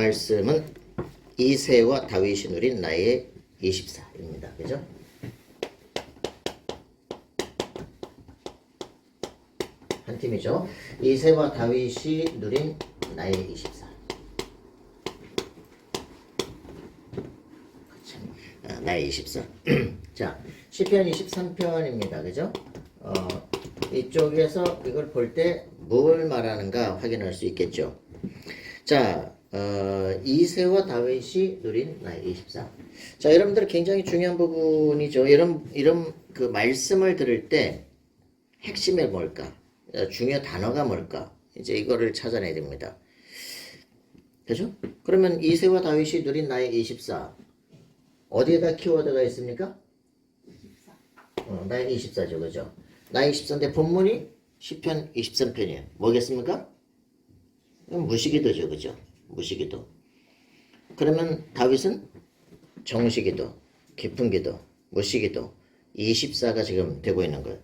말씀은 이새와 다윗이 누린 나의 24입니다. 그죠? 한 팀이죠. 이새와 다윗이 누린 나의 24. 나의 24. 자, 시편 23편입니다. 그죠? 이쪽에서 이걸 볼 때 뭘 말하는가 확인할 수 있겠죠. 자, 이새와 다윗이 누린 나의 24. 자, 여러분들 굉장히 중요한 부분이죠. 이런 그 말씀을 들을 때 핵심이 뭘까? 중요 단어가 뭘까? 이제 이거를 찾아내야 됩니다. 그죠? 그러면 이새와 다윗이 누린 나의 24. 어디에다 키워드가 있습니까? 24. 나의 24죠. 그죠? 나의 24인데 본문이 시편 23편이에요. 뭐겠습니까? 무시기도죠. 그죠? 무시기도. 그러면 다윗은 정시기도, 깊은 기도, 무시기도 24가 지금 되고 있는 거예요.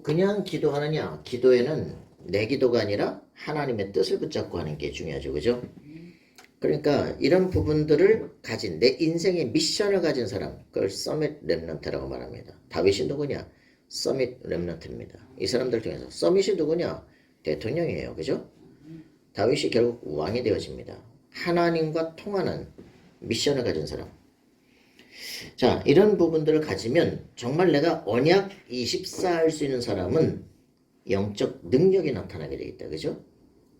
그냥 기도하느냐? 기도에는 내 기도가 아니라 하나님의 뜻을 붙잡고 하는 게 중요하죠. 그죠? 그러니까 이런 부분들을 가진 내 인생의 미션을 가진 사람, 그걸 서밋 렘넌트라고 말합니다. 다윗이 누구냐? 서밋 렘넌트입니다. 이 사람들 중에서 서밋이 누구냐? 대통령이에요. 그죠? 다윗이 결국 왕이 되어집니다. 하나님과 통하는 미션을 가진 사람. 자, 이런 부분들을 가지면 정말 내가 언약 24 할 수 있는 사람은 영적 능력이 나타나게 되겠다. 그죠?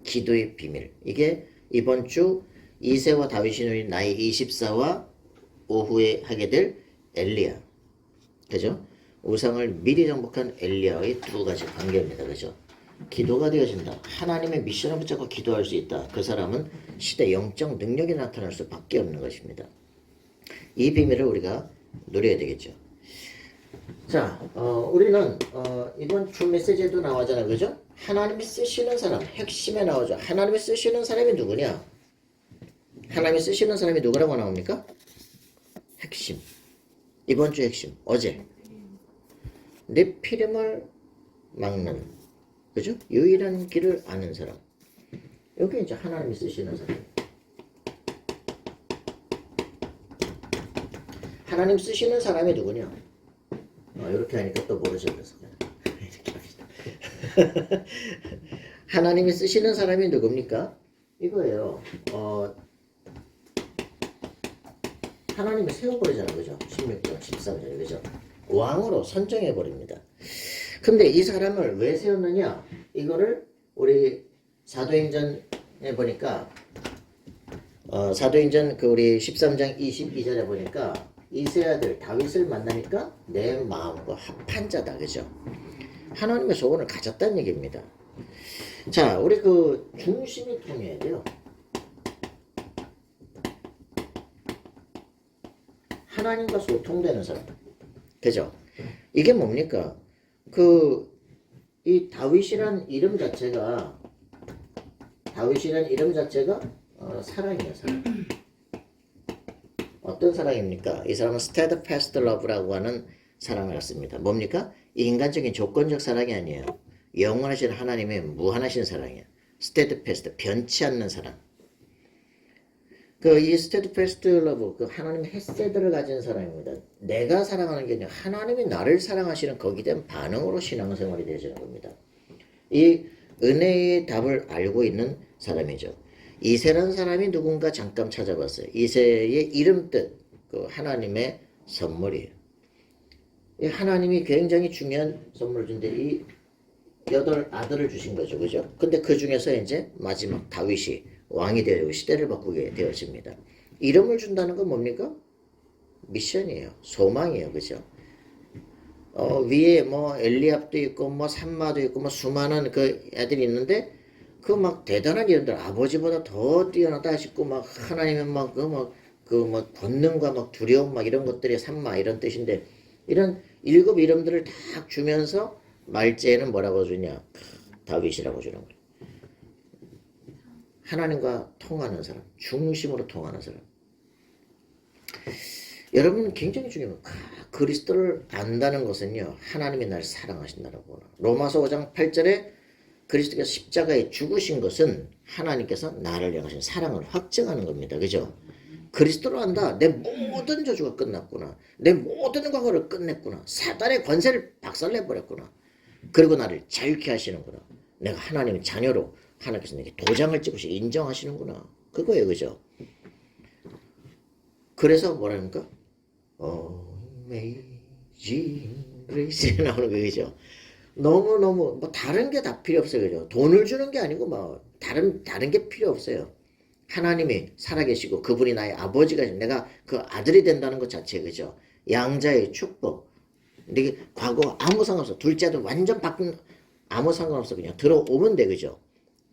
기도의 비밀. 이게 이번 주 이새와 다윗이 누린 나의 24와 오후에 하게 될 엘리야. 그죠? 우상을 미리 정복한 엘리야의 두 가지 관계입니다. 그죠? 기도가 되어진다. 하나님의 미션을 붙잡고 기도할 수 있다. 그 사람은 시대 영적 능력이 나타날 수밖에 없는 것입니다. 이 비밀을 우리가 누려야 되겠죠. 자, 우리는 이번 주 메시지에도 나오잖아요. 그죠? 하나님이 쓰시는 사람, 핵심에 나오죠. 하나님이 쓰시는 사람이 누구냐? 하나님이 쓰시는 사람이 누구라고 나옵니까? 핵심. 이번 주 핵심. 어제. 내 피름을 막는, 그죠? 유일한 길을 아는 사람. 여기 이제 하나님이 쓰시는 사람. 하나님 쓰시는 사람이 누구냐? 이렇게 하니까 또 모르죠. 그래서 이렇게 합시다. 하나님이 쓰시는 사람이 누굽니까? 이거예요. 하나님이 세워버리잖아요. 그죠? 16절, 13절, 그죠? 왕으로 선정해버립니다. 근데 이 사람을 왜 세웠느냐? 이거를 우리 사도행전에 보니까, 사도행전 우리 13장 22절에 보니까, 이세 아들 다윗을 만나니까 내 마음과 합한 자다. 그죠? 하나님의 소원을 가졌다는 얘기입니다. 자, 우리 중심이 통해야 돼요. 하나님과 소통되는 사람. 그죠? 이게 뭡니까? 이 다윗이란 이름 자체가 사랑이에요, 사랑. 어떤 사랑입니까? 이 사람은 steadfast love라고 하는 사랑을 갖습니다. 뭡니까? 인간적인 조건적 사랑이 아니에요. 영원하신 하나님의 무한하신 사랑이에요. steadfast, 변치 않는 사랑. 이 steadfast love, 하나님의 헤세드를 가진 사랑입니다. 내가 사랑하는 게 아니라 하나님이 나를 사랑하시는 거기에 대한 반응으로 신앙생활이 되어지는 겁니다. 이 은혜의 답을 알고 있는 사람이죠. 이새라는 사람이 누군가 잠깐 찾아봤어요. 이새의 이름 뜻, 하나님의 선물이에요. 이 하나님이 굉장히 중요한 선물을 준데 이 8 아들을 주신 거죠. 그죠? 근데 그 중에서 이제 마지막 다윗이 왕이 되어 시대를 바꾸게 되었습니다. 이름을 준다는 건 뭡니까? 미션이에요. 소망이에요. 그죠? 위에 엘리압도 있고 삼마도 있고 수많은 애들이 있는데 막 대단한 이름들, 아버지보다 더 뛰어나다 싶고 하나님은 권능과 두려움 이런 것들이 삼마 이런 뜻인데 이런 7 이름들을 딱 주면서 말제에는 뭐라고 주냐? 다윗이라고 주는 거예요. 하나님과 통하는 사람, 중심으로 통하는 사람. 여러분 굉장히 중요합니다. 그리스도를 안다는 것은요, 하나님이 날 사랑하신다라고. 로마서 5장 8절에 그리스도께서 십자가에 죽으신 것은 하나님께서 나를 향하신 사랑을 확증하는 겁니다. 그죠? 그리스도로 한다. 내 모든 저주가 끝났구나. 내 모든 과거를 끝냈구나. 사단의 권세를 박살내버렸구나. 그리고 나를 자유케 하시는구나. 내가 하나님의 자녀로 하나님께서 내게 도장을 찍으시고 인정하시는구나. 그거예요. 그죠? 그래서 뭐라니까? Amazing Grace 나오는 거죠. 너무너무 뭐 다른 게 다 필요 없어요. 그죠? 돈을 주는 게 아니고 뭐 다른 게 필요 없어요. 하나님이 살아계시고 그분이 나의 아버지가 내가 그 아들이 된다는 것 자체. 그죠? 양자의 축복. 근데 과거 아무 상관없어. 둘째 아들 완전 바꾼 아무 상관없어. 그냥 들어오면 돼. 그죠?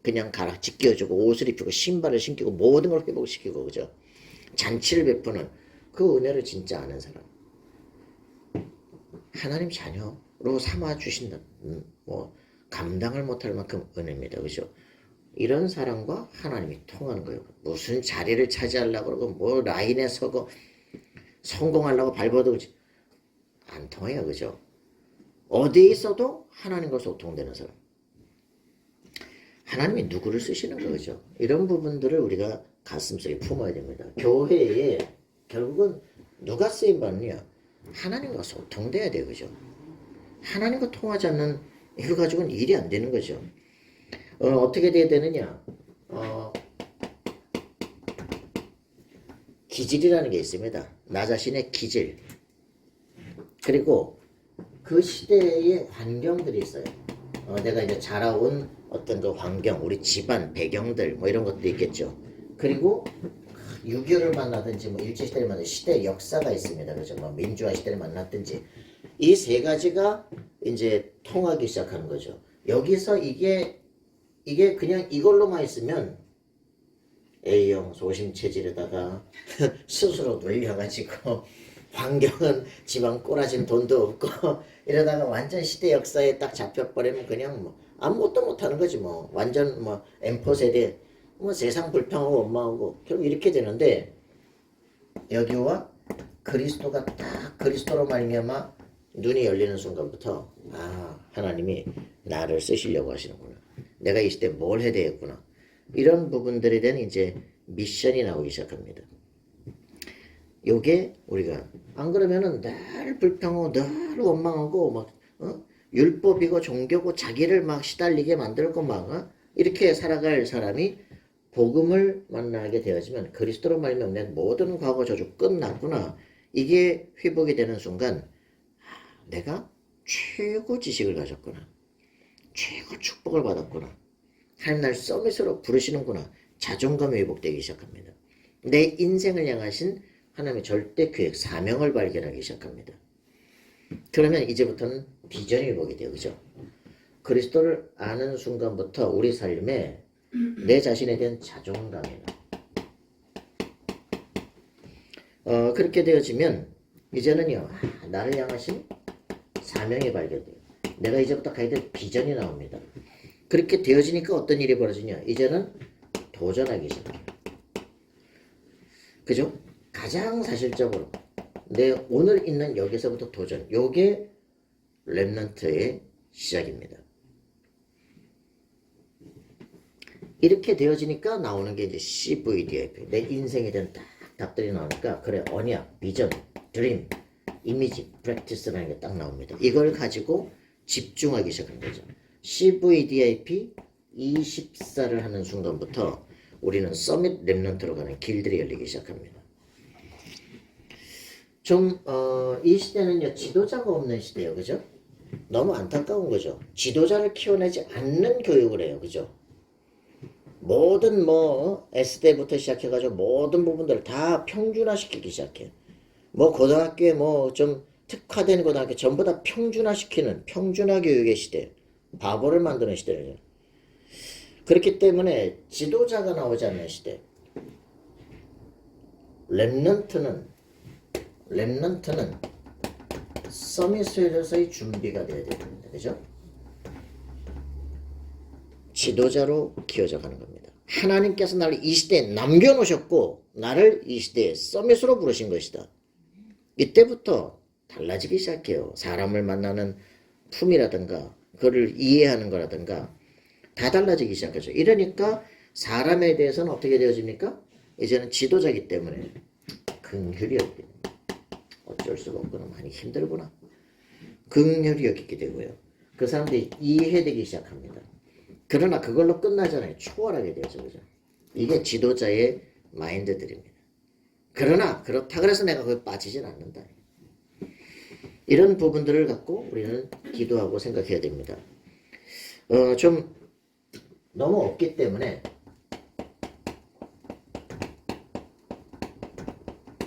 그냥 가라 찢겨주고 옷을 입히고 신발을 신기고 모든 걸 회복시키고. 그죠? 잔치를 베푸는 그 은혜를 진짜 아는 사람. 하나님 자녀로 삼아 주신다. 뭐 감당을 못할 만큼 은혜입니다. 그죠? 이런 사람과 하나님이 통하는 거예요. 무슨 자리를 차지하려고 그러고 뭐 라인에 서고 성공하려고 발버둥 그지? 안 통해요. 그죠? 어디에 있어도 하나님과 소통되는 사람. 하나님이 누구를 쓰시는 거죠. 이런 부분들을 우리가 가슴속에 품어야 됩니다. 교회에 결국은 누가 쓰임받느냐? 하나님과 소통돼야 돼요. 그죠? 하나님과 통하지 않는 이거 가지고는 일이 안 되는 거죠. 어떻게 돼야 되느냐? 기질이라는 게 있습니다. 나 자신의 기질. 그리고 그 시대의 환경들이 있어요. 내가 이제 자라온 어떤 그 환경, 우리 집안, 배경들, 뭐 이런 것도 있겠죠. 그리고 6.25를 만나든지, 뭐 일제시대를 만나든지, 시대 역사가 있습니다. 그죠? 뭐 민주화 시대를 만났든지. 이 세 가지가 이제 통하기 시작하는 거죠. 여기서 이게 그냥 이걸로만 있으면 A형 소심체질에다가 스스로 눌려가지고 환경은 지방 꼬라진 돈도 없고 이러다가 완전 시대 역사에 딱 잡혀버리면 그냥 뭐 아무것도 못하는 거지 뭐 완전 뭐 M4 세대 뭐 세상 불평하고 원망하고 결국 이렇게 되는데 여기와 그리스도가 딱 그리스도로 말미암아 눈이 열리는 순간부터 하나님이 나를 쓰시려고 하시는구나. 내가 이 시대에 뭘 해야 되겠구나. 이런 부분들에 대한 이제 미션이 나오기 시작합니다. 요게 우리가 안 그러면은 늘 불평하고 늘 원망하고 막 율법이고 종교고 자기를 막 시달리게 만들고 막 이렇게 살아갈 사람이 복음을 만나게 되어지면 그리스도로 말미암아 내 모든 과거 저주 끝났구나. 이게 회복이 되는 순간 내가 최고 지식을 가졌구나. 최고 축복을 받았구나. 하나님 날 서밋으로 부르시는구나. 자존감이 회복되기 시작합니다. 내 인생을 향하신 하나님의 절대 계획, 사명을 발견하기 시작합니다. 그러면 이제부터는 비전이 회복이 돼요. 그죠? 그리스도를 아는 순간부터 우리 삶에 내 자신에 대한 자존감이나 그렇게 되어지면 이제는요 나를 향하신 사명이 발견돼요. 내가 이제부터 가야 될 비전이 나옵니다. 그렇게 되어지니까 어떤 일이 벌어지냐? 이제는 도전하기 시작해요. 그죠? 가장 사실적으로 내 오늘 있는 여기서부터 도전. 요게 렘넌트의 시작입니다. 이렇게 되어지니까 나오는 게 이제 CVDIP. 내 인생에 대한 딱 답들이 나오니까 그래 언약, 비전, 드림, 이미지, 프랙티스라는 게 딱 나옵니다. 이걸 가지고 집중하기 시작한 거죠. CVDIP 24를 하는 순간부터 우리는 서밋 렘넌트로 가는 길들이 열리기 시작합니다. 이 시대는요, 지도자가 없는 시대예요. 그죠? 너무 안타까운 거죠. 지도자를 키워내지 않는 교육을 해요. 그죠? 모든 S대부터 시작해가지고 모든 부분들을 다 평준화시키기 시작해요. 고등학교에 좀 특화된 고등학교 전부 다 평준화시키는 평준화 교육의 시대. 바보를 만드는 시대예요. 그렇기 때문에 지도자가 나오지 않는 시대. 렘넌트는 서밋에서의 준비가 되어야 됩니다. 그죠? 지도자로 키워져 가는 겁니다. 하나님께서 나를 이 시대에 남겨놓으셨고 나를 이 시대에 서밋으로 부르신 것이다. 이때부터 달라지기 시작해요. 사람을 만나는 품이라든가 그를 이해하는 거라든가 다 달라지기 시작하죠. 이러니까 사람에 대해서는 어떻게 되어집니까? 이제는 지도자이기 때문에 긍휼이 없게 어쩔 수가 없구나. 많이 힘들구나. 긍휼이 없게 되고요. 그 사람들이 이해되기 시작합니다. 그러나 그걸로 끝나잖아요. 초월하게 되죠. 그죠? 이게 지도자의 마인드들입니다. 그러나 그렇다 그래서 내가 거기 빠지진 않는다. 이런 부분들을 갖고 우리는 기도하고 생각해야 됩니다. 좀 너무 없기 때문에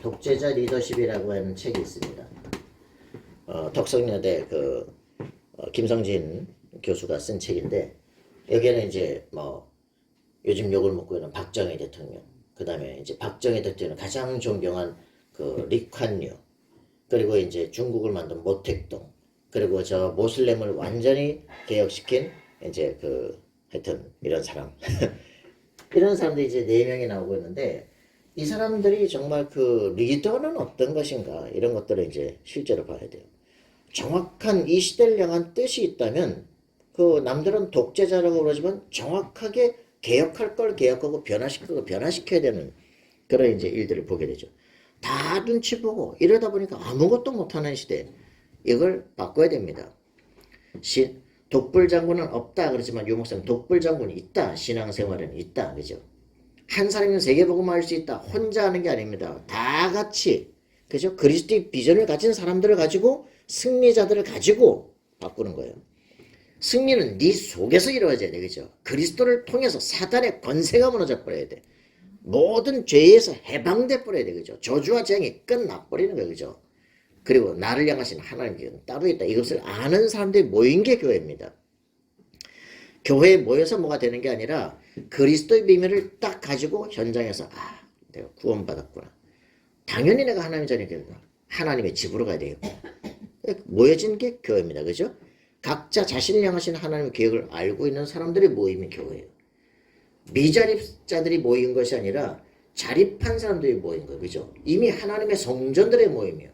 독재자 리더십이라고 하는 책이 있습니다. 덕성여대 김성진 교수가 쓴 책인데 여기에는 이제 뭐 요즘 욕을 먹고 있는 박정희 대통령, 그 다음에 이제 박정희 대통령 가장 존경한 그 리콴유, 그리고 이제 중국을 만든 모택동, 그리고 저 모슬렘을 완전히 개혁시킨 이제 하여튼 이런 사람 이런 사람들이 이제 4명이 나오고 있는데 이 사람들이 정말 그 리더는 어떤 것인가 이런 것들을 이제 실제로 봐야 돼요. 정확한 이 시대를 향한 뜻이 있다면 그 남들은 독재자라고 그러지만 정확하게 개혁할 걸 개혁하고 변화시킬 걸 변화시켜야 되는 그런 이제 일들을 보게 되죠. 다 눈치 보고 이러다 보니까 아무것도 못하는 시대. 이걸 바꿔야 됩니다. 독불장군은 없다 그러지만 유목사님 독불장군이 있다. 신앙생활은 있다. 그죠? 한 사람이면 세계복음을 할 수 있다. 혼자 하는 게 아닙니다. 다 같이 그죠? 그리스도의 비전을 가진 사람들을 가지고 승리자들을 가지고 바꾸는 거예요. 승리는 네 속에서 이루어져야 돼. 그죠? 그리스도를 통해서 사단의 권세가 무너져 버려야 돼. 모든 죄에서 해방돼 버려야 돼. 그죠? 저주와 재앙이 끝나버리는 거예요. 그죠? 그리고 나를 향하신 하나님께서는 따로 있다. 이것을 아는 사람들이 모인 게 교회입니다. 교회에 모여서 뭐가 되는 게 아니라 그리스도의 비밀을 딱 가지고 현장에서 내가 구원받았구나. 당연히 내가 하나님의 자녀겠구나. 하나님의 집으로 가야 돼요. 모여진 게 교회입니다. 그죠? 각자 자신을 향하신 하나님의 계획을 알고 있는 사람들이 모임이 교회예요. 미자립자들이 모인 것이 아니라 자립한 사람들이 모인 거예요. 그죠? 이미 하나님의 성전들의 모임이에요.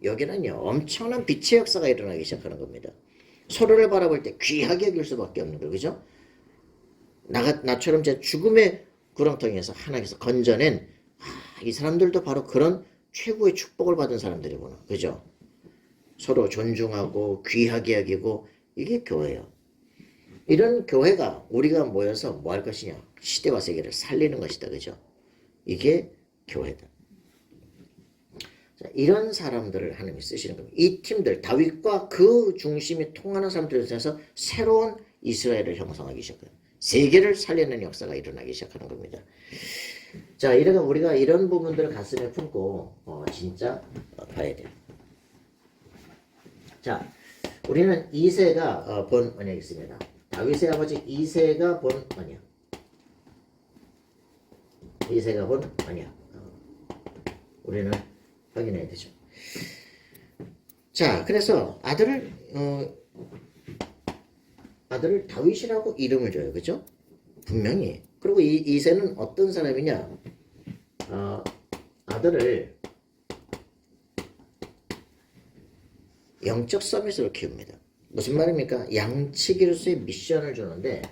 여기는요 엄청난 빛의 역사가 일어나기 시작하는 겁니다. 서로를 바라볼 때 귀하게 여길 수밖에 없는 거예요. 그죠? 나처럼 제 죽음의 구렁텅이에서 하나님께서 건져낸 이 사람들도 바로 그런 최고의 축복을 받은 사람들이구나. 그죠? 서로 존중하고 귀하게 여기고 이게 교회예요. 이런 교회가 우리가 모여서 뭐 할 것이냐? 시대와 세계를 살리는 것이다. 그죠? 이게 교회다. 자, 이런 사람들을 하나님이 쓰시는 겁니다. 이 팀들, 다윗과 그 중심이 통하는 사람들을 통해서 새로운 이스라엘을 형성하기 시작해요. 세계를 살리는 역사가 일어나기 시작하는 겁니다. 자, 이러니까 우리가 이런 부분들을 가슴에 품고 진짜 봐야 돼요. 자, 우리는 이새가 본 언약이 있습니다. 다윗의 아버지 이새가 본 언약. 이새가 본 언약. 우리는 확인해야 되죠. 자, 그래서 아들을 다윗이라고 이름을 줘요. 그죠? 분명히. 그리고 이 이새는 어떤 사람이냐? 아들을 영적 서밋으로 키웁니다. 무슨 말입니까? 양치기로서의 미션을 주는데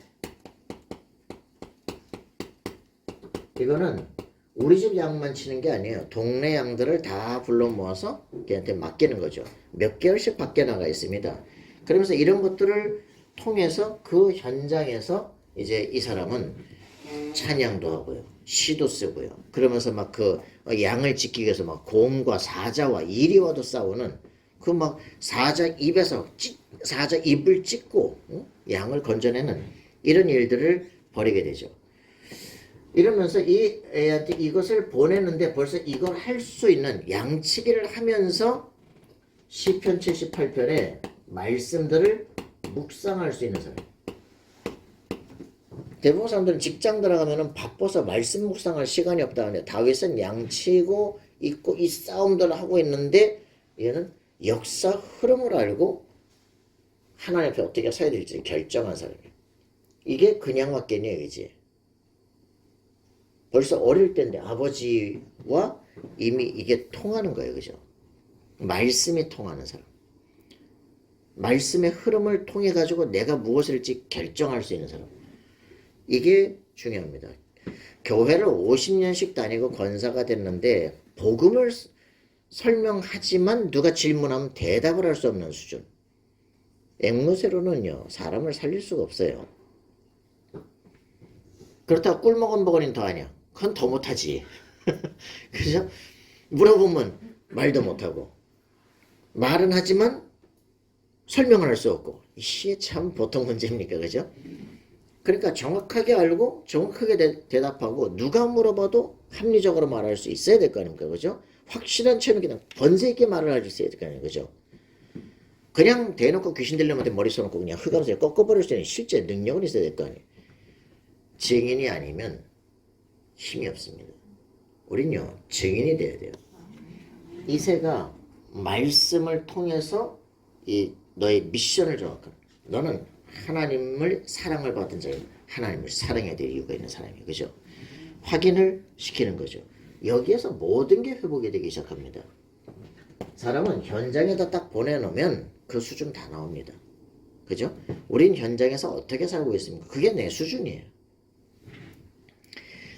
이거는 우리 집 양만 치는 게 아니에요. 동네 양들을 다 불러 모아서 걔한테 맡기는 거죠. 몇 개월씩 밖에 나가 있습니다. 그러면서 이런 것들을 통해서 그 현장에서 이제 이 사람은 찬양도 하고요. 시도 쓰고요. 그러면서 막 그 양을 지키기 위해서 막 곰과 사자와 이리와도 싸우는 그 막 사자 입을 찢고 양을 건져내는 이런 일들을 벌이게 되죠. 이러면서 이 애한테 이것을 보내는데 벌써 이걸 할 수 있는 양치기를 하면서 시편 78편의 말씀들을 묵상할 수 있는 사람. 대부분 사람들은 직장 들어가면 바빠서 말씀 묵상할 시간이 없다는데 다윗은 양치고 있고 이 싸움들을 하고 있는데 얘는 역사 흐름을 알고 하나님 앞에 어떻게 서야 될지 결정한 사람이에요. 이게 그냥 맞겠냐 이지. 벌써 어릴 때인데 아버지와 이미 이게 통하는 거예요. 그죠? 말씀이 통하는 사람. 말씀의 흐름을 통해 가지고 내가 무엇을 할지 결정할 수 있는 사람. 이게 중요합니다. 교회를 50년씩 다니고 권사가 됐는데 복음을 설명하지만 누가 질문하면 대답을 할 수 없는 수준. 앵무새로는요 사람을 살릴 수가 없어요. 그렇다고 꿀 먹은 버거리는 더 하냐? 그건 더 못하지. 그죠? 물어보면 말도 못하고 말은 하지만 설명을 할 수 없고 이게 참 보통 문제입니까? 그죠? 그러니까 정확하게 알고 정확하게 대답하고 누가 물어봐도 합리적으로 말할 수 있어야 될 거 아닙니까? 그죠? 확실한 체면 그냥 번세 있게 말을 할 수 있어야 될 거 아닙니까? 그죠? 그냥 대놓고 귀신 들려한테 머리 써놓고 그냥 흑암을 꺾어버릴 수 있는 실제 능력은 있어야 될 거 아니에요. 증인이 아니면 힘이 없습니다. 우린요 증인이 돼야 돼요. 이새가 말씀을 통해서 이 너의 미션을 정확하게 너는 하나님을 사랑을 받은 자예요. 하나님을 사랑해야 될 이유가 있는 사람이에요. 그죠? 확인을 시키는 거죠. 여기에서 모든 게 회복이 되기 시작합니다. 사람은 현장에다 딱 보내놓으면 그 수준 다 나옵니다. 그죠? 우린 현장에서 어떻게 살고 있습니까? 그게 내 수준이에요.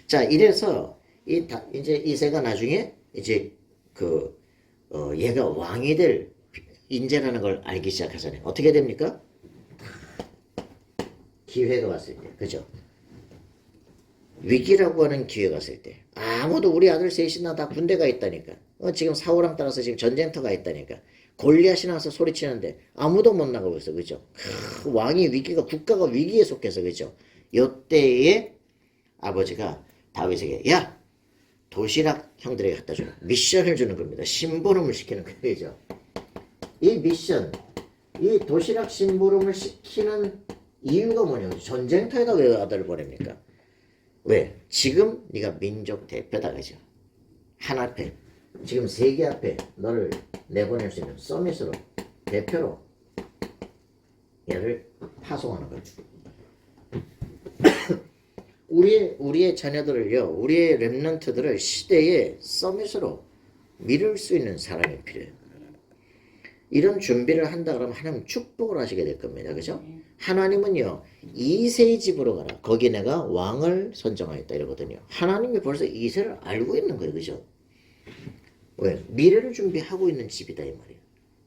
자, 이래서 이제 이새가 나중에 이제 얘가 왕이 될 인재라는 걸 알기 시작하잖아요. 어떻게 됩니까? 기회가 왔을 때, 그죠? 위기라고 하는 기회가 왔을 때 아무도 우리 아들 셋이나 다 군대가 있다니까. 지금 사울왕 따라서 지금 전쟁터가 있다니까. 골리앗이 나와서 소리치는데 아무도 못 나가고 있어, 그죠? 왕이 위기가 국가가 위기에 속해서, 그죠? 요때에 아버지가 다윗에게 야 도시락 형들에게 갖다 주라 미션을 주는 겁니다. 심부름을 시키는 거죠. 이 미션, 이 도시락 심부름을 시키는 이유가 뭐냐면 전쟁터에다 왜 아들을 보냅니까? 왜? 지금 네가 민족 대표다, 그죠? 한 앞에 지금 세계 앞에 너를 내보낼 수 있는 서밋으로 대표로 얘를 파송하는 거죠. 우리의 자녀들을요, 우리의 렘넌트들을 시대의 서밋으로 밀을 수 있는 사람이 필요해요. 이런 준비를 한다 그러면 하나님 축복을 하시게 될 겁니다. 그죠? 하나님은요, 이새의 집으로 가라. 거기 내가 왕을 선정하였다 이러거든요. 하나님이 벌써 이새를 알고 있는 거예요. 그죠? 왜? 미래를 준비하고 있는 집이다 이 말이에요.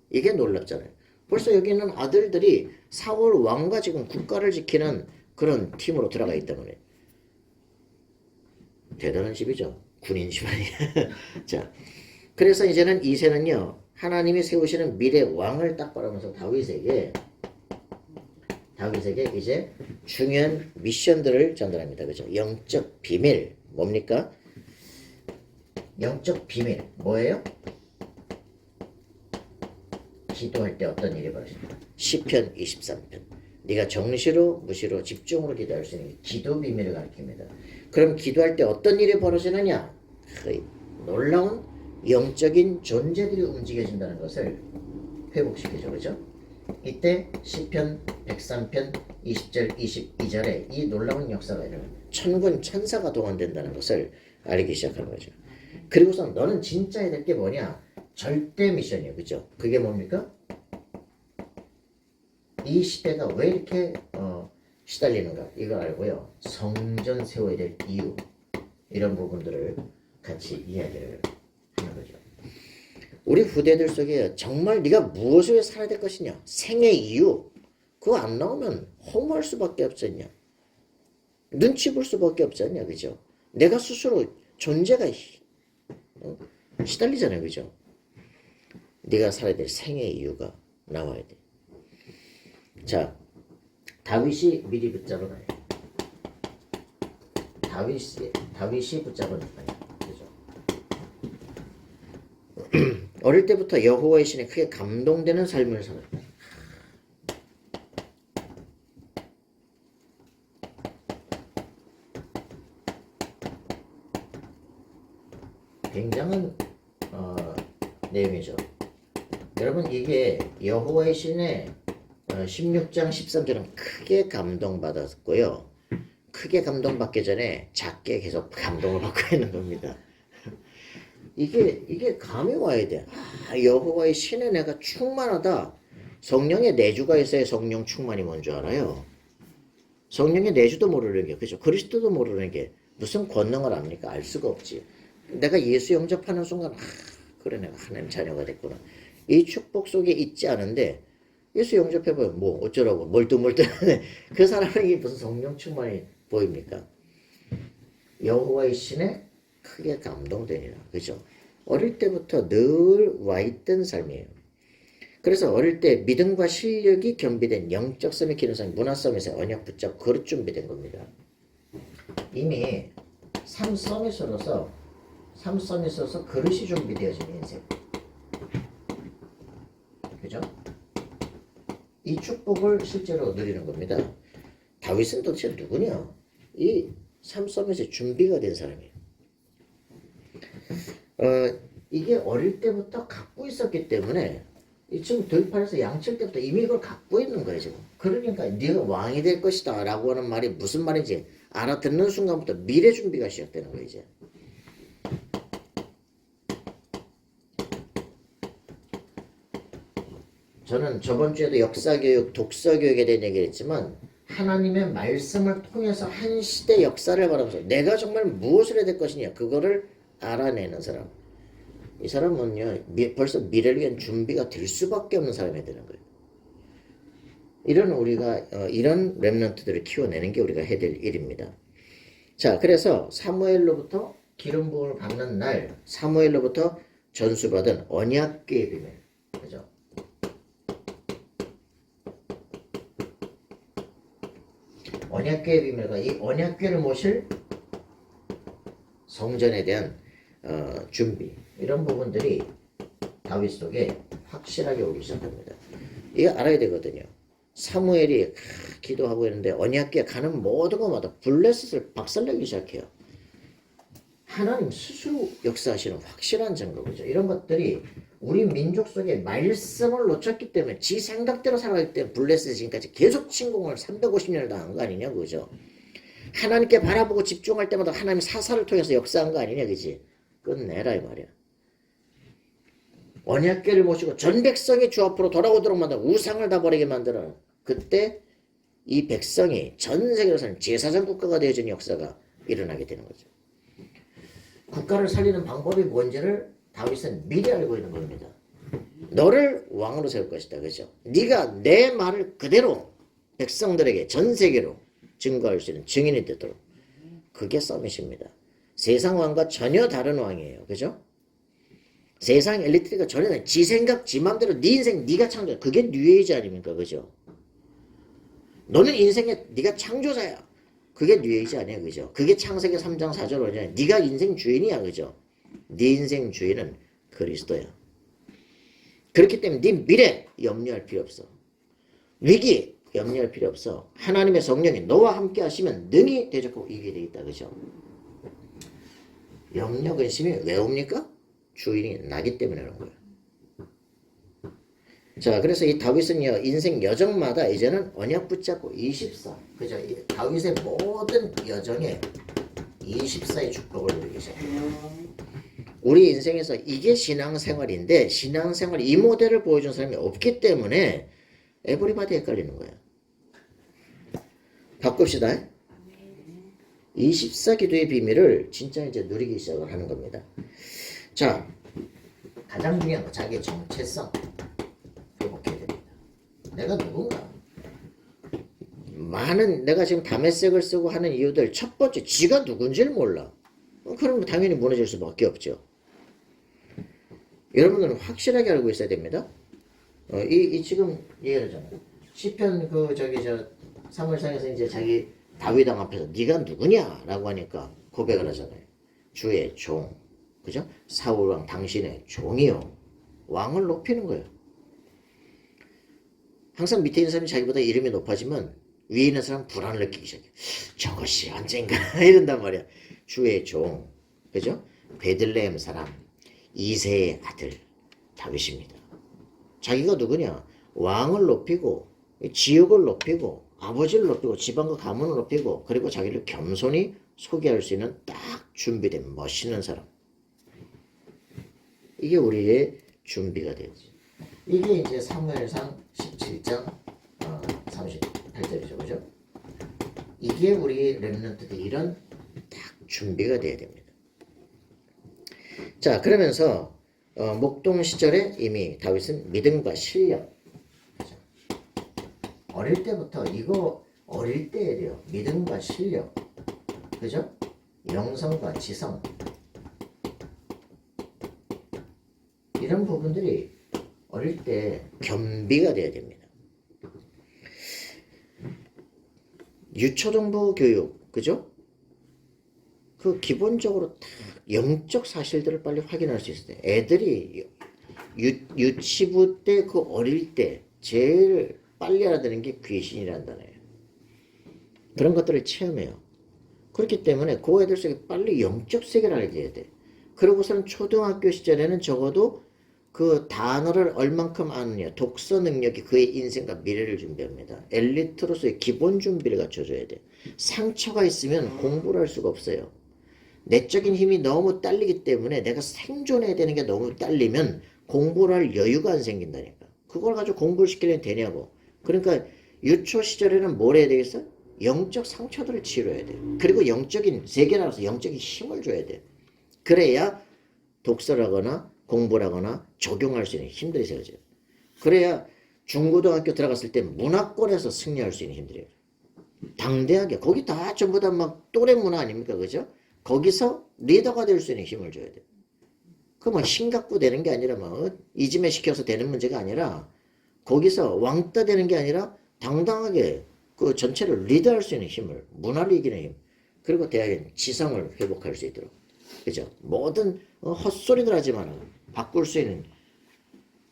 이게 놀랍잖아요. 벌써 여기 있는 아들들이 사울 왕과 지금 국가를 지키는 그런 팀으로 들어가 있단 말이에요. 대단한 집이죠. 군인 집안이에요. 자, 그래서 이제는 이새는요, 하나님이 세우시는 미래 왕을 딱 바라면서 다윗에게 이제 중요한 미션들을 전달합니다. 그죠? 영적 비밀 뭡니까? 영적 비밀 뭐예요? 기도할 때 어떤 일이 벌어집니까? 시편 23편. 네가 정시로 무시로 집중으로 기도할 수 있는 기도 비밀을 가르칩니다. 그럼 기도할 때 어떤 일이 벌어지느냐? 놀라운 영적인 존재들이 움직여진다는 것을 회복시키죠. 그죠? 이때 시편 103편 20절 22절에 이 놀라운 역사가 일어납니다. 천군 천사가 동원된다는 것을 알기 시작하는 거죠. 그리고서 너는 진짜 해야 될 게 뭐냐? 절대 미션이에요. 그죠? 그게 뭡니까? 이 시대가 왜 이렇게 시달리는가 이걸 알고요. 성전 세워야 될 이유 이런 부분들을 같이 이야기를 하는 거죠. 우리 후대들 속에 정말 네가 무엇을 위해 살아야 될 것이냐, 생의 이유 그거 안 나오면 허무할 수밖에 없잖냐, 눈치 볼 수밖에 없잖냐, 그죠? 내가 스스로 존재가 시달리잖아요, 그죠? 네가 살아야 될 생의 이유가 나와야 돼. 자, 다윗이 미리 붙잡은 아이예요. 다윗이 붙잡은 아이예요. 그죠? 어릴 때부터 여호와의 신에 크게 감동되는 삶을 살았다. 굉장한 내용이죠. 여러분 이게 여호와의 신에 16장 13절은 크게 감동받았고요. 크게 감동받기 전에 작게 계속 감동을 받고 있는 겁니다. 이게 감이 와야 돼. 여호와의 신에 내가 충만하다. 성령의 내주가 있어야 성령 충만이 뭔 줄 알아요. 성령의 내주도 모르는 게, 그죠? 그리스도도 모르는 게 무슨 권능을 압니까? 알 수가 없지. 내가 예수 영접하는 순간, 그래, 내가 하나님 자녀가 됐구나. 이 축복 속에 있지 않은데, 예수 영접해보면 뭐 어쩌라고 멀뚱멀뚱하네. 그 사람에게 무슨 성령 충만이 보입니까? 여호와의 신에 크게 감동되니라. 그죠? 어릴 때부터 늘 와있던 삶이에요. 그래서 어릴 때 믿음과 실력이 겸비된 영적 섬의 기능성 문화섬에서 언약 붙잡고 그릇 준비된 겁니다. 이미 삼섬에 서서 그릇이 준비되어진 인생. 그죠? 이 축복을 실제로 누리는 겁니다. 다윗은 도대체 누구냐? 이 삼섬에서 준비가 된 사람이에요. 이게 어릴 때부터 갖고 있었기 때문에 지금 들판에서 양칠 때부터 이미 이걸 갖고 있는 거예요 지금. 그러니까 네가 왕이 될 것이다 라고 하는 말이 무슨 말인지 알아듣는 순간부터 미래 준비가 시작되는 거예요 이제. 저는 저번 주에도 역사교육, 독서교육에 대한 얘기를 했지만 하나님의 말씀을 통해서 한 시대 역사를 바라보면서 내가 정말 무엇을 해야 될 것이냐 그거를 알아내는 사람. 이 사람은요 벌써 미래를 위한 준비가 될 수밖에 없는 사람이 되는 거예요. 이런 우리가 이런 렘넌트들을 키워내는 게 우리가 해야 될 일입니다. 자, 그래서 사무엘로부터 기름 부음을 받는 날 사무엘로부터 전수받은 언약궤의 비밀, 그죠? 언약궤의 비밀과 이 언약궤를 모실 성전에 대한 준비, 이런 부분들이 다윗 속에 확실하게 오기 시작합니다. 이거 알아야 되거든요. 사무엘이 기도하고 있는데 언약궤 가는 모든 것마다 블레셋을 박살내기 시작해요. 하나님 스스로 역사하시는 확실한 증거, 그죠? 이런 것들이 우리 민족 속에 말씀을 놓쳤기 때문에 지 생각대로 살아가기 때문에 블레셋이 지금까지 계속 침공을 350년을 당한 거 아니냐, 그죠? 하나님께 바라보고 집중할 때마다 하나님 사사를 통해서 역사한 거 아니냐, 그지? 끝내라 이 말이야. 언약궤를 모시고 전 백성이 주 앞으로 돌아오도록 만들어 우상을 다 버리게 만들어. 그때 이 백성이 전 세계로 사는 제사장 국가가 되어진 역사가 일어나게 되는 거죠. 국가를 살리는 방법이 뭔지를 다윗은 미리 알고 있는 겁니다. 너를 왕으로 세울 것이다, 그죠? 네가 내 말을 그대로 백성들에게 전 세계로 증거할 수 있는 증인이 되도록. 그게 서밋입니다. 세상 왕과 전혀 다른 왕이에요, 그죠? 세상 엘리트가 전혀 다른, 지 생각, 지 맘대로 네 인생 네가 창조. 그게 뉴에이지 아닙니까, 그죠? 너는 인생의 네가 창조자야. 그게 뉴에이지 아니야, 그죠? 그게 창세기 3장 4절 5절. 네가 인생 주인이야, 그죠? 네 인생 주인은 그리스도야. 그렇기 때문에 네 미래 염려할 필요 없어. 위기 염려할 필요 없어. 하나님의 성령이 너와 함께 하시면 능히 대적하고 이기게 돼 있다, 그죠? 염려 근심이 왜 옵니까? 주인이 나기 때문에 그런 거예요. 자, 그래서 이 다윗은요 인생 여정마다 이제는 언약 붙잡고 24, 그죠? 다윗의 모든 여정에 24의 축복을 누리기 시작해요. 우리 인생에서 이게 신앙생활인데 신앙생활 이 모델을 보여준 사람이 없기 때문에 에브리바디 헷갈리는 거예요. 바꿉시다. 24 기도의 비밀을 진짜 이제 누리기 시작을 하는 겁니다. 자, 가장 중요한 거 자기의 정체성 회복해야 됩니다. 내가 누군가. 많은 내가 지금 담에색을 쓰고 하는 이유들 첫 번째 지가 누군지를 몰라. 그러면 당연히 무너질 수밖에 없죠. 여러분들은 확실하게 알고 있어야 됩니다. 이 지금 얘기하잖아요. 시편 사무엘상에서 이제 자기 다윗 왕 앞에서 네가 누구냐라고 하니까 고백을 하잖아요. 주의 종, 그죠? 사울 왕 당신의 종이요. 왕을 높이는 거예요. 항상 밑에 있는 사람이 자기보다 이름이 높아지면 위에 있는 사람은 불안을 느끼기 시작해. 저것이 언젠가 이런단 말이야. 주의 종, 그죠? 베들레헴 사람 이새의 아들 다윗입니다. 자기가 누구냐? 왕을 높이고 지역을 높이고 아버지를 높이고 집안과 가문을 높이고 그리고 자기를 겸손히 소개할 수 있는 딱 준비된 멋있는 사람. 이게 우리의 준비가 되지. 이게 이제 사무엘상 17장 38절이죠, 그죠? 이게 우리 렘넌트들 이런 딱 준비가 돼야 됩니다. 자, 그러면서 목동 시절에 이미 다윗은 믿음과 실력, 그죠? 어릴 때부터 이거 어릴 때 해야 돼요. 믿음과 실력, 그죠? 영성과 지성, 이런 부분들이 어릴 때 겸비가 돼야 됩니다. 유초등부 교육, 그죠? 그 기본적으로 다 영적 사실들을 빨리 확인할 수 있어요. 애들이 유치부 때 그 어릴 때 제일 빨리 알아듣는 게 귀신이라는 단어예요. 그런 것들을 체험해요. 그렇기 때문에 그 애들 속에 빨리 영적 세계를 알게 돼야 돼. 그러고서는 초등학교 시절에는 적어도 그 단어를 얼만큼 아느냐, 독서 능력이 그의 인생과 미래를 준비합니다. 엘리트로서의 기본 준비를 갖춰줘야 돼. 상처가 있으면 공부를 할 수가 없어요. 내적인 힘이 너무 딸리기 때문에 내가 생존해야 되는 게 너무 딸리면 공부를 할 여유가 안 생긴다니까. 그걸 가지고 공부를 시키려면 되냐고. 그러니까 유초 시절에는 뭘 해야 되겠어? 영적 상처들을 치료해야 돼. 그리고 영적인 세계라서 영적인 힘을 줘야 돼. 그래야 독서를 하거나 공부를 하거나 적용할 수 있는 힘들이 세워져요. 그래야 중고등학교 들어갔을 때 문화권에서 승리할 수 있는 힘들이에요. 당대하게. 거기 다 전부 다 막 또래 문화 아닙니까? 그죠? 거기서 리더가 될 수 있는 힘을 줘야 돼. 그 뭐 신각부 되는 게 아니라 뭐 이지매 시켜서 되는 문제가 아니라 거기서 왕따 되는 게 아니라 당당하게 그 전체를 리드할 수 있는 힘을, 문화를 이기는 힘, 그리고 대학의 지성을 회복할 수 있도록, 그죠? 모든 헛소리들 하지 마라. 바꿀 수 있는,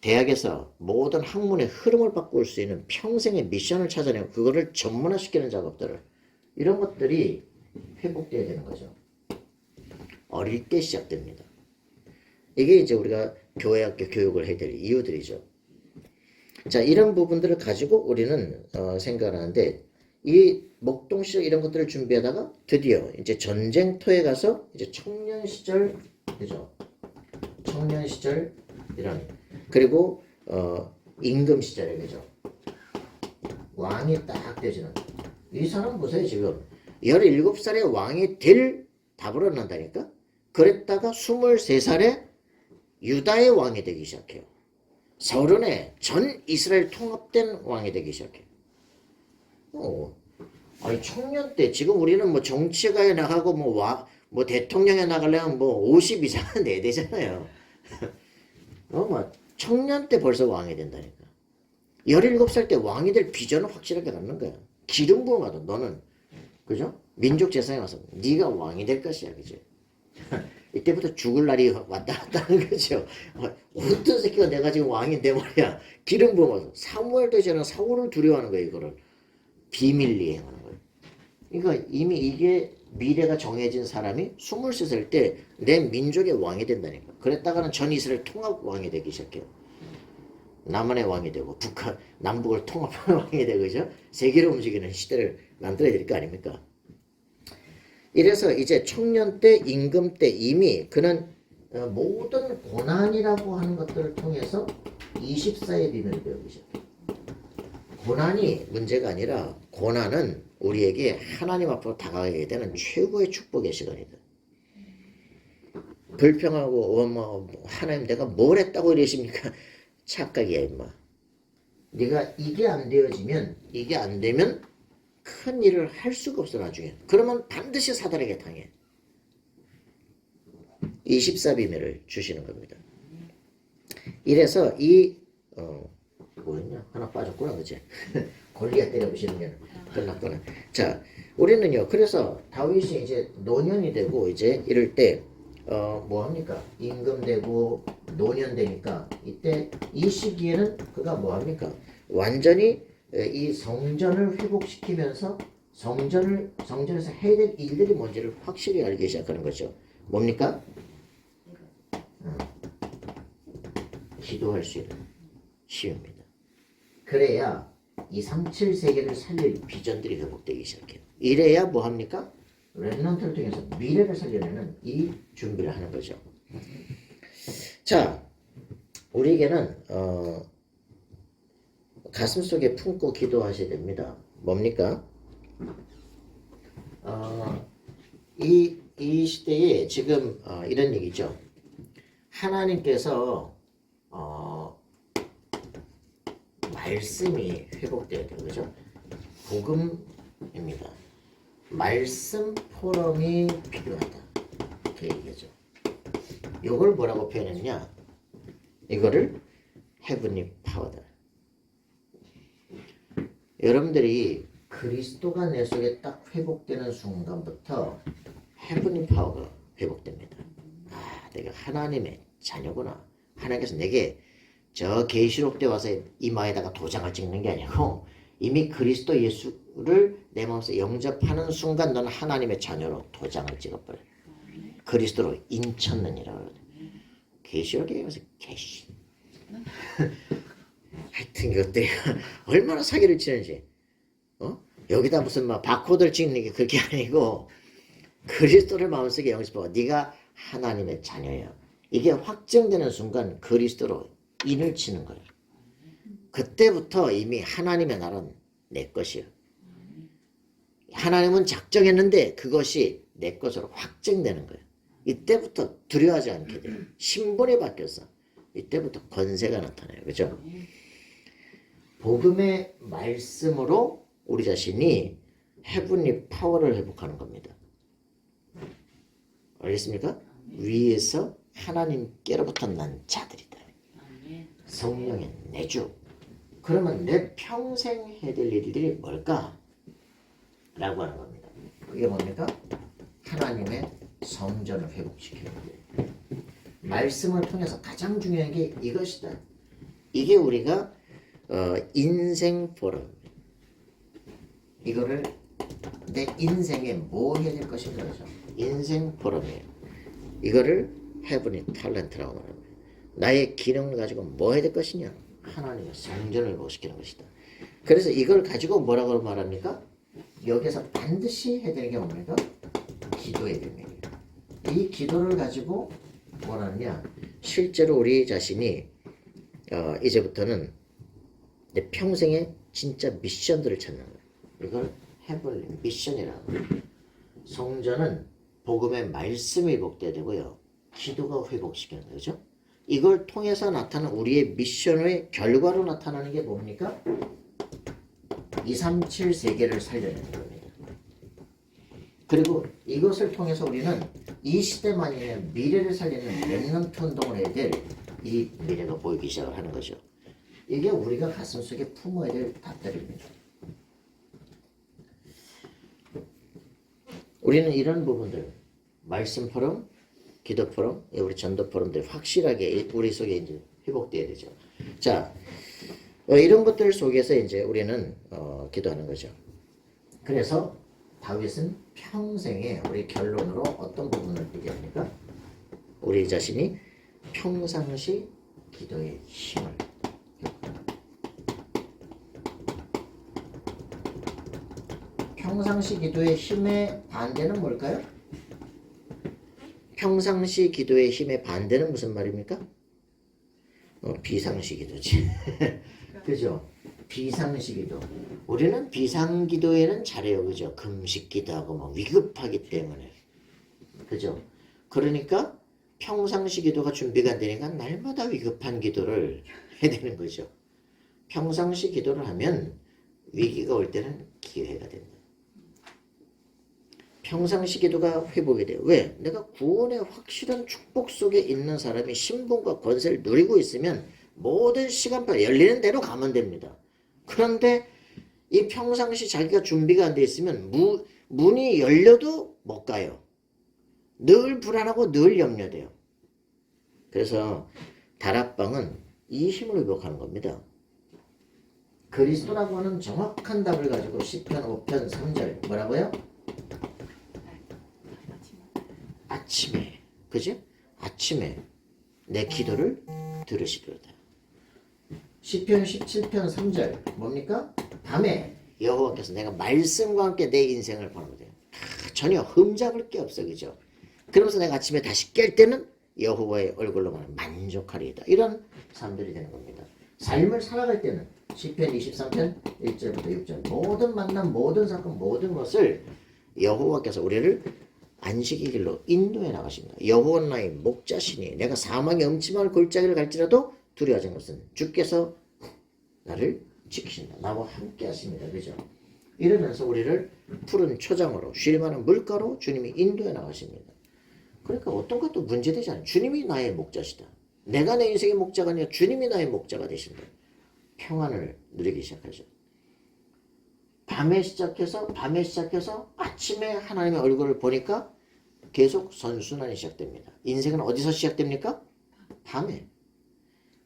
대학에서 모든 학문의 흐름을 바꿀 수 있는 평생의 미션을 찾아내고 그거를 전문화시키는 작업들을, 이런 것들이 회복돼야 되는 거죠. 어릴 때 시작됩니다. 이게 이제 우리가 교회학교 교육을 해야 될 이유들이죠. 자, 이런 부분들을 가지고 우리는 생각을 하는데, 이 목동 시절 이런 것들을 준비하다가 드디어 이제 전쟁터에 가서 이제 청년 시절, 그죠? 청년 시절 이런, 그리고 임금 시절에, 그죠? 왕이 딱 되지는, 이 사람 보세요. 지금 17살에 왕이 될 답을 얻는다니까. 그랬다가 23살에 유다의 왕이 되기 시작해요. 30에 전 이스라엘 통합된 왕이 되기 시작해요. 아니 청년 때 지금 우리는 뭐 정치가에 나가고 뭐 대통령에 나가려면 뭐 50 이상은 내야 되잖아요. 뭐 청년 때 벌써 왕이 된다니까. 17살 때 왕이 될 비전을 확실하게 갖는 거야. 기름 부음하다 너는, 그죠? 민족 재상에 와서 네가 왕이 될 것이야, 그지? 이때부터 죽을 날이 왔다 갔다 하는 거죠. 어떤 새끼가 내가 지금 왕인데 말이야. 기름 부어서 사무엘도 이제는 사울을 두려워하는 거예요. 이거를 비밀리에 행하는 거예요. 그러니까 이미 이게 미래가 정해진 사람이 23살 때 내 민족의 왕이 된다니까. 그랬다가는 전 이스라엘 통합 왕이 되기 시작해요. 남한의 왕이 되고 남북을 통합하는 왕이 되고, 그죠? 세계를 움직이는 시대를 만들어야 될 거 아닙니까? 이래서 이제 청년 때, 임금 때 이미 그는 모든 고난이라고 하는 것들을 통해서 24의 비밀을 배우기 시작해요. 고난이 문제가 아니라 고난은 우리에게 하나님 앞으로 다가가게 되는 최고의 축복의 시간이다. 불평하고 하나님 내가 뭘 했다고 이러십니까? 착각이야 임마. 네가 이게 안 되면 큰 일을 할 수가 없어 나중에. 그러면 반드시 사단에게 당해. 24비밀을 주시는 겁니다. 이래서 뭐였냐? 하나 빠졌구나, 그치? 골리앗 때려부시는 게 끝났구나. 자, 우리는요, 그래서 다윗이 이제 노년이 되고 이제 이럴 때 뭐 합니까? 임금 되고 노년 되니까 이때 이 시기에는 그가 뭐 합니까? 완전히 이 성전을 회복시키면서 성전에서 해야 될 일들이 뭔지를 확실히 알기 시작하는 거죠. 뭡니까? 기도할 수 있는 시입니다. 그래야 237 세계를 살릴 비전들이 회복되기 시작해요. 이래야 뭐 합니까? 렘넌트를 통해서 미래를 살려내는 이 준비를 하는 거죠. 자, 우리에게는 가슴속에 품고 기도하셔야 됩니다. 뭡니까? 이 시대에 지금 이런 얘기죠. 하나님께서 말씀이 회복돼야 돼요. 그죠? 복음입니다. 말씀 포럼이 필요하다. 이렇게 얘기하죠. 이걸 뭐라고 표현했냐? 이거를 헤븐리 파워다. 여러분들이 그리스도가 내 속에 딱 회복되는 순간부터 헤븐리 파워가 회복됩니다. 아, 내가 하나님의 자녀구나. 하나님께서 내게 저 계시록 때 와서 이마에다가 도장을 찍는 게 아니고 이미 그리스도 예수를 내 마음속에 영접하는 순간 너는 하나님의 자녀로 도장을 찍어버려요. 그리스도로 인쳤느니라 그러거든요. 계시록에 가서 계시. 하여튼 이것들이 얼마나 사기를 치는지. 여기다 무슨 막 바코드를 찍는 게 그게 아니고 그리스도를 마음속에 영접하고 네가 하나님의 자녀야. 이게 확정되는 순간 그리스도로 인을 치는 거예요. 그때부터 이미 하나님의 나라는 내 것이에요. 하나님은 작정했는데 그것이 내 것으로 확정되는 거예요. 이때부터 두려워하지 않게 돼요. 신분이 바뀌었어. 이때부터 권세가 나타나요. 그죠? 복음의 말씀으로 우리 자신이 헤븐리 파워를 회복하는 겁니다. 알겠습니까? 위에서 하나님께로부터 난 자들이다. 성령의 내주. 그러면 내 평생 해야 될 일들이 뭘까? 라고 하는 겁니다. 그게 뭡니까? 하나님의 성전을 회복시키는 거예요. 말씀을 통해서 가장 중요한 게 이것이다. 이게 우리가 인생 포럼. 이거를 내 인생에 뭐 해야 될 것인가 그죠? 인생 포럼이에요. 이거를 헤븐리 탤런트라고 말합니다. 나의 기능을 가지고 뭐 해야 될 것이냐? 하나님의 성전을 회복시키는 것이다. 그래서 이걸 가지고 뭐라고 말합니까? 여기서 반드시 해야 되는 게 뭡니까? 기도해야 됩니다. 이 기도를 가지고 뭐라느냐? 실제로 우리 자신이 이제부터는 내 평생의 진짜 미션들을 찾는 거예요. 이걸 헤븐리 미션이라고 해요. 성전은 복음의 말씀이 회복돼야 되고요. 기도가 회복시키는 거죠. 이걸 통해서 나타나는 우리의 미션의 결과로 나타나는 게 뭡니까? 237 세계를 살려내는 겁니다. 그리고 이것을 통해서 우리는 이 시대만이 아니라 미래를 살리는 렘넌트 운동을 해야 될 이 미래가 보이기 시작을 하는 거죠. 이게 우리가 가슴속에 품어야 될 답들입니다. 우리는 이런 부분들, 말씀 포럼, 기도 포럼, 우리 전도 포럼들 확실하게 우리 속에 이제 회복돼야 되죠. 자, 이런 것들 속에서 이제 우리는 기도하는 거죠. 그래서 다윗은 평생에 우리 결론으로 어떤 부분을 얘기합니까? 우리 자신이 평상시 기도의 힘을 평상시 기도의 힘의 반대는 뭘까요? 평상시 기도의 힘의 반대는 무슨 말입니까? 비상시 기도지. 그죠? 비상시 기도. 우리는 비상 기도에는 잘해요. 그죠? 금식 기도하고 뭐 위급하기 때문에. 그죠? 그러니까 평상시 기도가 준비가 안 되니까 날마다 위급한 기도를 해야 되는 거죠. 평상시 기도를 하면 위기가 올 때는 기회가 된다. 평상시 기도가 회복이 돼요. 왜? 내가 구원의 확실한 축복 속에 있는 사람이 신분과 권세를 누리고 있으면 모든 시간표 열리는 대로 가면 됩니다. 그런데 이 평상시 자기가 준비가 안 돼 있으면 문이 열려도 못 가요. 늘 불안하고 늘 염려돼요. 그래서 다락방은 이 힘을 회복하는 겁니다. 그리스도라고 하는 정확한 답을 가지고 시편 5편 3절 뭐라고요? 아침에, 그죠? 아침에 내 기도를 들으시리로다. 시편 17편 3절 뭡니까? 밤에 여호와께서 내가 말씀과 함께 내 인생을 보는 거예요. 전혀 흠잡을 게 없어, 그죠? 그러면서 내가 아침에 다시 깰 때는 여호와의 얼굴로만 만족하리이다. 이런 사람들이 되는 겁니다. 삶을 살아갈 때는 시편 23편 1절부터 6절 모든 만남, 모든 사건, 모든 것을 여호와께서 우리를 안식의 길로 인도해 나가십니다. 여호와는 나의 목자시니 내가 사망의 음침한 골짜기를 갈지라도 두려워하지 않는 것은 주께서 나를 지키신다. 나와 함께 하십니다. 그죠? 이러면서 우리를 푸른 초장으로 쉴만한 물가로 주님이 인도해 나가십니다. 그러니까 어떤 것도 문제되지 않아요. 주님이 나의 목자시다. 내가 내 인생의 목자가 아니라 주님이 나의 목자가 되신다. 평안을 누리기 시작하죠. 밤에 시작해서 아침에 하나님의 얼굴을 보니까 계속 선순환이 시작됩니다. 인생은 어디서 시작됩니까? 밤에.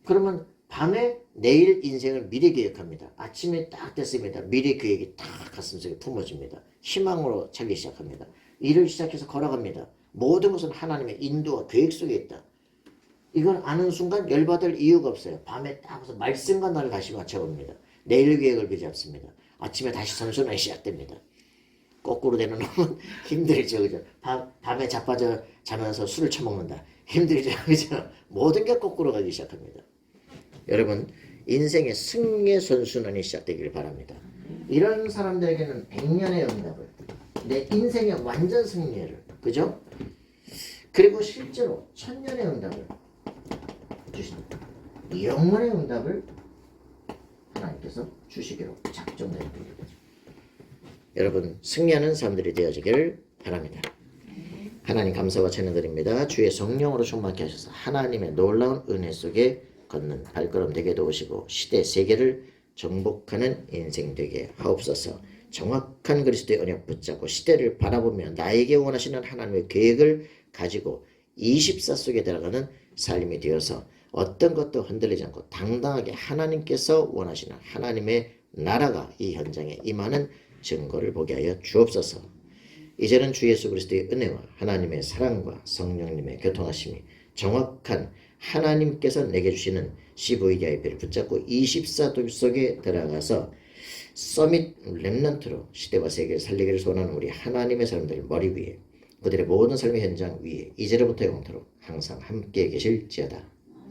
그러면 밤에 내일 인생을 미리 계획합니다. 아침에 딱 됐습니다. 미래 계획이 딱 가슴속에 품어집니다. 희망으로 차기 시작합니다. 일을 시작해서 걸어갑니다. 모든 것은 하나님의 인도와 계획 속에 있다. 이걸 아는 순간 열받을 이유가 없어요. 밤에 딱 와서 말씀과 나를 다시 맞춰봅니다. 내일 계획을 비잡습니다. 아침에 다시 선순환이 시작됩니다. 거꾸로 되는 놈은 힘들죠. 그죠? 밤에 자빠져 자면서 술을 처먹는다. 힘들죠. 그죠? 모든 게 거꾸로 가기 시작합니다. 여러분, 인생의 승리의 선순환이 시작되기를 바랍니다. 이런 사람들에게는 100년의 응답을, 내 인생의 완전 승리를, 그죠? 그리고 실제로 1000년의 응답을 주십니다. 영원의 응답을 하나님께서 주시기로 작정된 분이거든요. 여러분, 승리하는 사람들이 되어지기를 바랍니다. 하나님 감사와 찬양드립니다. 주의 성령으로 충만케 하셔서 하나님의 놀라운 은혜 속에 걷는 발걸음 되게 도우시고 시대 세계를 정복하는 인생 되게 하옵소서. 정확한 그리스도의 언약 붙잡고 시대를 바라보며 나에게 원하시는 하나님의 계획을 가지고 24 속에 들어가는 삶이 되어서 어떤 것도 흔들리지 않고 당당하게 하나님께서 원하시는 하나님의 나라가 이 현장에 임하는 증거를 보게 하여 주옵소서. 이제는 주 예수 그리스도의 은혜와 하나님의 사랑과 성령님의 교통하심이 정확한 하나님께서 내게 주시는 CVIP를 붙잡고 24도 속에 들어가서 서밋 렘넌트로 시대와 세계를 살리기를 소원하는 우리 하나님의 사람들 머리 위에 그들의 모든 삶의 현장 위에 이제로부터 영원토록 항상 함께 계실지어다.